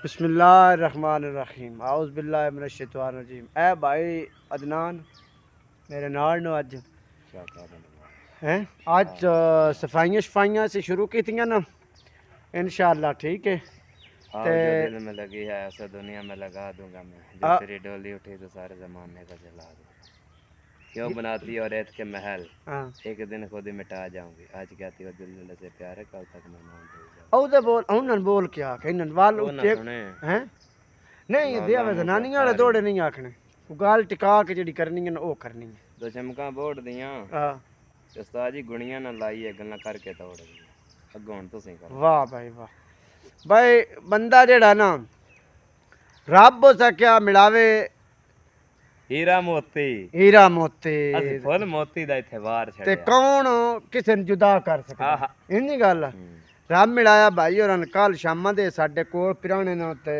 बिस्मिल्लाहिर्रहमानिर्रहीम आउज़ बिल्लाहि मिनश्शैतानिर्रजीम। ए भाई अदनान मेरे नाल नो अज हैं अज सफाइयां से शुरू कीतियां ना इंशाअल्लाह ठीक है। हाँ जो दिल में लगी है ऐसा दुनिया में लगा दूंगा मैं, जो तेरी डोली उठी तो सारे जमाने का जला दूंगा। क्यों बनाती और रेत के महल, एक दिन खुद ही मिटा जाऊंगी। आज कहती हो दिल से प्यार है, कल तक मैं नाम भूल जाऊंगा। औ बोल उन्हन बोल क्या कहन वाल उच्चे हैं नहीं दे आवे जनानी वाले दौड़े नहीं आखने गाल टिका के जेडी करनी है ओ करनी है। दो चमका बोट दियां हां उस्ताद जी गुणियां ना लाइए गल्ला करके तोड़ दी अगों हुन तुसी करो। वाह भाई वाह भाई बंदा जेड़ा ना रब सा क्या मिलावे हीरा मोती ਅਸੀਂ फुल मोती दा इथे वार छड़या ते कौन किसे ਨੂੰ जुदा कर सकदा ਇੰਨੀ ਗੱਲ ਰੱਬ ਮਿਲਾਇਆ ਭਾਈ ਹੋਰਾਂ ਨੇ ਕੱਲ ਸ਼ਾਮਾਂ ਦੇ ਸਾਡੇ ਕੋਲ ਪਿਰਾਣੇ ਨਾਲ ਤੇ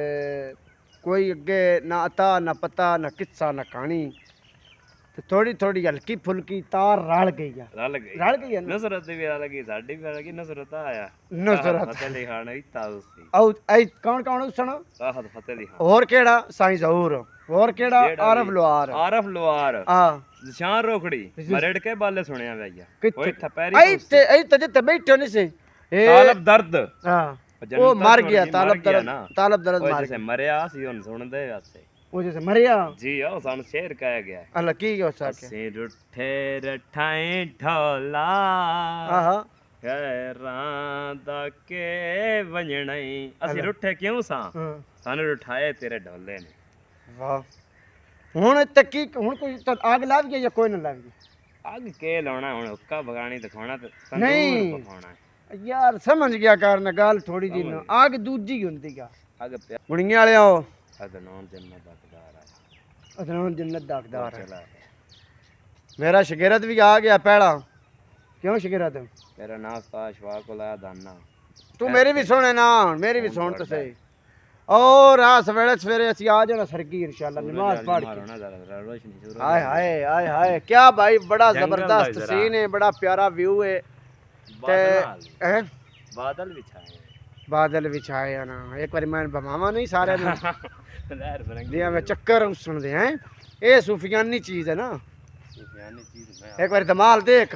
ਕੋਈ ਅੱਗੇ ਨਾ ਅਤਾ ਨਾ ਪਤਾ ਨਾ ਕਿੱਸਾ ਨਾ ਕਹਾਣੀ ਤੇ ਥੋੜੀ ਥੋੜੀ ਹਲਕੀ ਫੁਲਕੀ ਤਾਰ ਰਲ ਗਈ ਆ ਰਲ ਗਈ ਨਸਰਤ ਦੀ ਵੀ ਰਲ ਗਈ ਸਾਡੀ ਵੀ ਰਲ ਗਈ ਨਸਰਤ ਆਇਆ ਨਸਰਤ ਫਤਿਹ ਅਲੀ ਖਾਨ ਇਤਾ ਉਸੀ ਆਉ ਐ ਕੌਣ ਕੌਣ ਸੁਣੋ ਰਾਹਤ ਫਤਿਹ ਅਲੀ ਖਾਨ ਹੋਰ ਕਿਹੜਾ ਸਾਈਂ ਜ਼ਹੂਰ ਹੋਰ ਕਿਹੜਾ ਆਰਫ ਲੁਆਰ ਆ ਨਿਸ਼ਾਨ ਰੋਖੜੀ ਮਰੜ ਕੇ ਬਾਲੇ ਸੁਣਿਆ ਵਈਆ ਓਏ ਥਪੈਰੀ ਐ ਤੇ ਜਿੱਥੇ ਬੈਠੇ ਨਹੀਂ ਸੀ ਤਾਲਬ ਦਰਦ ਹਾਂ ਉਹ ਮਰ ਗਿਆ ਤਾਲਬ ਦਰਦ ਮਾਰ ਗਿਆ ਜੈਸੇ ਮਰਿਆ ਸੀ ਹੁਣ ਸੁਣਦੇ ਵਾਸਤੇ ਉਹ ਜੈਸੇ ਮਰਿਆ ਜੀ ਉਹ ਸਾਨੂੰ ਸ਼ੇਰ ਕਹਿ ਗਿਆ ਅੱਲਾ ਕੀ ਹੋ ਸਕੇ ਅਸੀਂ ਰੁੱਠੇ ਰਠਾਏ ਢੋਲਾ ਆਹਾ ਖੈਰਾਂ ਦਾ ਕੇ ਵੰਜਣਈ ਅਸੀਂ ਰੁੱਠੇ ਕਿਉਂ ਸਾਂ ਸਾਨੂੰ ਰੁਠਾਏ ਤੇਰੇ ਢੋਲੇ ਨੇ। ਵਾਹ ਹੁਣ ਤੇ ਕੀ ਹੁਣ ਕੋਈ ਆਗ ਲੱਗ ਗਿਆ ਜਾਂ ਕੋਈ ਨਾ ਲੱਗ ਗਿਆ ਅੱਗ ਕੇ ਲਾਉਣਾ ਹੁਣ ਹੁੱਕਾ ਬਗਾਣੀ ਦਿਖਾਉਣਾ ਤੇ ਨਹੀਂ ਪਕਾਉਣਾ ਯਾਰ ਸਮਝ ਗਿਆ ਕਾਰਨ ਗੱਲ ਥੋੜੀ ਜੀ ਨਾ ਆਗ ਦੂਜੀ ਹੁੰਦੀ ਆ ਅੱਗ ਗੁਣੀਆਂ ਵਾਲਿਓ ਅਦਨਾਨ ਜੰਨਤ ਦਾ ਹਕਦਾਰ ਆ ਅਦਨਾਨ ਜੰਨਤ ਦਾ ਹਕਦਾਰ ਹੈ। ਮੇਰਾ ਸ਼ਗਿਰਦ ਵੀ ਆ ਗਿਆ ਪਹਿਲਾ ਕਿਉਂ ਸ਼ਗਿਰਦ ਮੇਰਾ ਨਾਮ ਉਸਤਾਦ ਸ਼ਵਾਕ ਉਲਾਇਆ ਦਾਨਾ ਤੂੰ ਮੇਰੀ ਵੀ ਸੁਣੇ ਨਾ ਮੇਰੀ ਵੀ ਸੁਣ ਤੇ ਸਹੀ और रात सवेरे ਅਸੀਂ आ जाना सरगी इंशाल्लाह नमाज पढ़ के हाय हाय हाय हाय क्या भाई बड़ा जबरदस्त सीन है बड़ा प्यारा व्यू है ते बादल बिछाए ना एक बार मैं बमावा नहीं सारे दिया में चक्कर सुनते हैं ये सूफियानी चीज है ना एक बार धमाल देख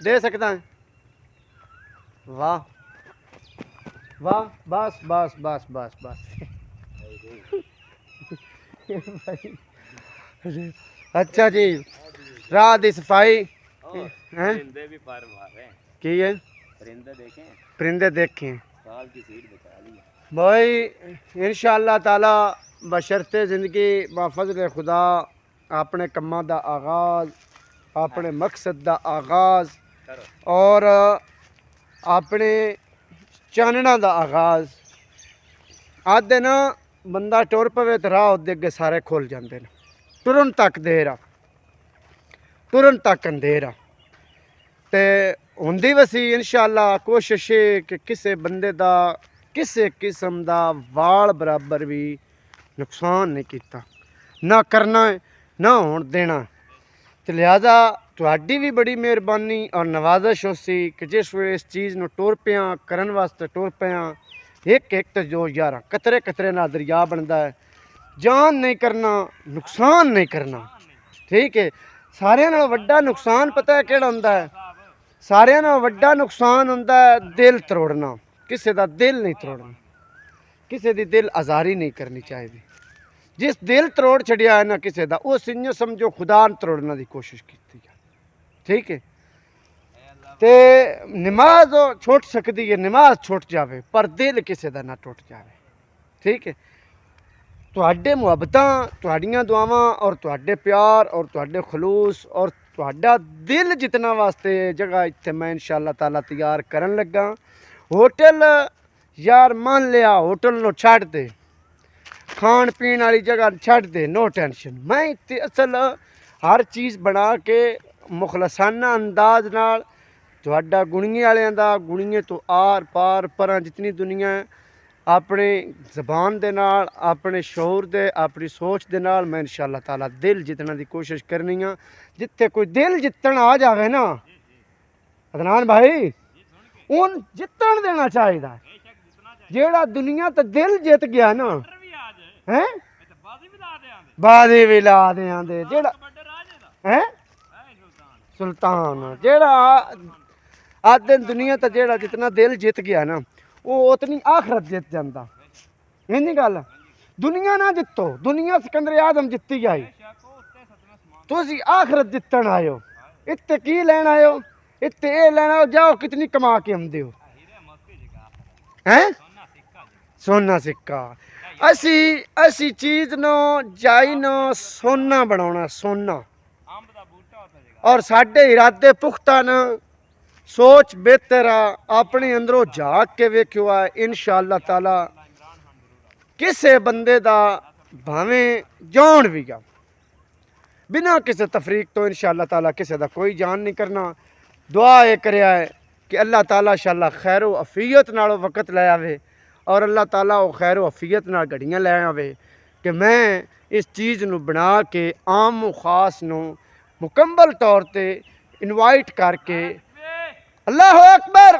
दे सकता है वाह वाह बस बस बस बस बस अच्छा जी रात की सफाई की है परिंदे देखे भाई इंशाअल्लाह ताला बशर्ते जिंदगी बाफज़ल खुदा अपने कम्मा दा आगाज अपने मकसद दा आगाज और अपने चानना दा आगाज आदे ना बंदा टुर पवे तो राह उदे अगे सारे खुल जाते हैं तुरन तक देर आ तुरन तक अंधेरा ते हुंदी वसी इंशाअल्लाह कोशिश है कि किसी बंदे दा किसी किस्म दा वाल बराबर भी नुकसान नहीं किया ना करना है ना होण देना तो लिहाजा तुहाडी भी बड़ी मेहरबानी और नवाजिश होसी कि जिस वे इस चीज़ नूं टुर पिया करन वास्ते टुर पिया एक तो जो यार कतरे कतरे ना दरिया बनता है जान नहीं करना नुकसान नहीं करना ठीक है सारियां नालों वड्डा नुकसान पता है किहड़ा हुंदा है सारियां नालों वड्डा नुकसान हुंदा है दिल तरोड़ना किसी का दिल नहीं तरोड़ना किसी की दिल आज़ारी नहीं करनी चाहिए जिस दिल तरोड़ छड़िया है ना किसी का उस इं समझो खुदा तरोड़ने की कोशिश की ठीक है ते नमाज छुट सकती है नमाज छुट जाए पर दिल किसी का ना टुट जाए ठीक है तुहाडे मुहब्बतां तुहाडियां दुआवां और तुहाडे प्यार और तुहाडे खलूस और तुहाडा दिल जितना वास्ते जगह इत्थे मैं इंशाअल्लाह ताला तैयार करन लगा होटल यार मान लिया होटल नो छड़ दे खान पीन वाली जगह छड़ दे नो टेंशन मैं इत्थे असल हर चीज़ बना के मुखलसाना अंदाज नाल तुहाडा गुणिये वालियां दा गुणिये तो आर पार परां जितनी दुनिया अपने जबान दे नाल अपने शौर दे अपनी सोच दे नाल मैं इंशाअल्लाह ताला दिल जितना दी कोशिश करनी है जिथे कोई दिल जितन आ जाए ना अदनान भाई उन जितन देना चाहिए ਜਿਹੜਾ ਦੁਨੀਆ ਤੇ ਦਿਲ ਜਿੱਤ ਗਿਆ ਨਾ ਹੈ ਬਾਦੀ ਵੀ ਲਾ ਦੇ ਆਂਦੇ ਜਿਹੜਾ ਹੈ ਸੁਲਤਾਨ ਜਿਹੜਾ ਆਦੇ ਦੁਨੀਆ ਤੇ ਜਿਹੜਾ ਜਿਤਨਾ ਦਿਲ ਜਿੱਤ ਗਿਆ ਨਾ ਉਹ ਉਤਨੀ ਆਖਰਤ ਜਿੱਤ ਜਾਂਦਾ ਇੰਨੀ ਗੱਲ ਦੁਨੀਆ ਨਾ ਜਿੱਤੋ ਦੁਨੀਆ ਸਿਕੰਦਰ ਆਜ਼ਮ ਜਿੱਤੀ ਗਈ ਤੁਸੀਂ ਆਖਰਤ ਜਿੱਤਣ ਆਇਓ ਇੱਥੇ ਕੀ ਲੈਣ ਆਇਓ ਇੱਥੇ ਇਹ ਲੈਣਾ ਜਾਓ ਕਿਤਨੀ ਕਮਾ ਕੇ ਆਉਂਦੇ ਹੋ ਹੈ ਸੋਨਾ ਸਿੱਕਾ ਅਸੀਂ ਚੀਜ਼ ਨੂੰ ਜਾਈ ਨੂੰ ਸੋਨਾ ਬਣਾਉਣਾ ਸੋਨਾ ਔਰ ਸਾਡੇ ਇਰਾਦੇ ਪੁਖਤਾ ਨੇ ਸੋਚ ਬਿਹਤਰ ਆ ਆਪਣੇ ਅੰਦਰੋਂ ਝਾਕ ਕੇ ਵੇਖਿਓ ਆ ਇਨਸ਼ਾਅੱਲਾ ਤਾਲਾ ਕਿਸੇ ਬੰਦੇ ਦਾ ਭਾਵੇਂ ਜਾਨ ਵੀ ਗਾ ਬਿਨਾਂ ਕਿਸੇ ਤਫਰੀਕ ਤੋਂ ਇਨਸ਼ਾਅੱਲਾ ਤਾਲਾ ਕਿਸੇ ਦਾ ਕੋਈ ਜਾਨ ਨਹੀਂ ਕਰਨਾ ਦੁਆ ਇਹ ਕਰਿਆ ਹੈ ਕਿ ਅੱਲਾਹ ਤਾਲਾ ਇੰਸ਼ਾਅੱਲਾ ਖੈਰ व ਅਫੀयत ਨਾਲੋਂ ਵਕਤ ਲੈ ਆਵੇ ਔਰ ਅੱਲਾਹ ਤਾਲਾ ਉਹ ਖੈਰ व ਅਫੀयत ਨਾਲ ਘੜੀਆਂ ਲੈ ਆਵੇ ਕਿ ਮੈਂ ਇਸ ਚੀਜ਼ ਨੂੰ ਬਣਾ ਕੇ ਆਮ ਖਾਸ ਨੂੰ ਮੁਕੰਮਲ ਤੌਰ ਤੇ ਇਨਵਾਈਟ करके अल्लाह अकबर।